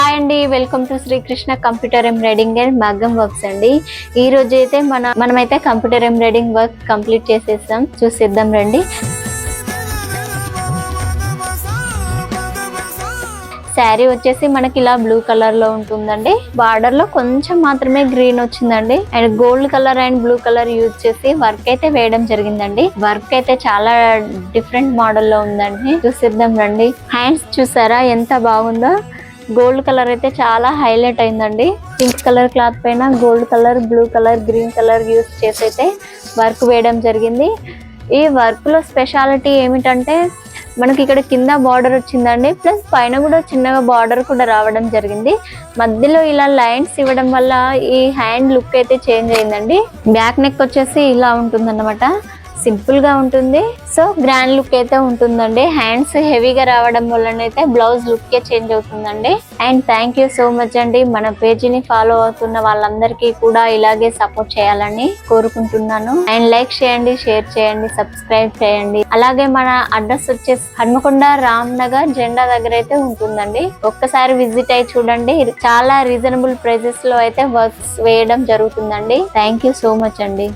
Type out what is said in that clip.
Hi అండి, welcome to Srikrishna computer embroidering and మగ్గం works అండి. ఈ రోజు అయితే మనమైతే కంప్యూటర్ ఎంబ్రాయిడింగ్ వర్క్ కంప్లీట్ చేసేసాం. చూసేద్దాం రండి. శారీ వచ్చేసి మనకి ఇలా బ్లూ కలర్ లో ఉంటుందండి. బార్డర్ లో కొంచెం మాత్రమే గ్రీన్ వచ్చిందండి. And gold colour and blue colour use చేసి వర్క్ అయితే వేయడం జరిగిందండి. వర్క్ అయితే చాలా డిఫరెంట్ మోడల్ లో ఉందండి. చూసేద్దాం రండి. హ్యాండ్స్ చూసారా ఎంత బాగుందో. గోల్డ్ కలర్ అయితే చాలా హైలైట్ అయిందండి. పింక్ కలర్ క్లాత్ పైన gold colour, blue colour, green colour use చేసి అయితే వర్క్ వేయడం జరిగింది. ఈ వర్క్ లో స్పెషాలిటీ ఏమిటంటే మనకి ఇక్కడ కింద బార్డర్ వచ్చిందండి, ప్లస్ పైన కూడా చిన్నగా బార్డర్ కూడా రావడం జరిగింది. మధ్యలో ఇలా లైన్స్ ఇవ్వడం వల్ల ఈ హ్యాండ్ లుక్ అయితే చేంజ్ అయిందండి. బ్యాక్ నెక్ వచ్చేసి ఇలా ఉంటుంది అన్నమాట. సింపుల్ గా ఉంటుంది. సో గ్రాండ్ లుక్ అయితే ఉంటుందండి. హ్యాండ్స్ హెవీగా రావడం వల్లనైతే బ్లౌజ్ లుక్ చేంజ్ అవుతుందండి. And thank you so much అండి. మన పేజీని ఫాలో అవుతున్న వాళ్ళందరికీ కూడా ఇలాగే సపోర్ట్ చేయాలని కోరుకుంటున్నాను. అండ్ లైక్ చేయండి, షేర్ చేయండి, సబ్స్క్రైబ్ చేయండి. అలాగే మన అడ్రస్ వచ్చేసి హన్మకొండ రామ్నగర్ జెండా దగ్గర అయితే ఉంటుందండి. ఒక్కసారి విజిట్ అయ్యి చూడండి. చాలా రీజనబుల్ ప్రైజెస్ లో అయితే వర్క్స్ వేయడం జరుగుతుందండి. థ్యాంక్ యూ సో మచ్ అండి.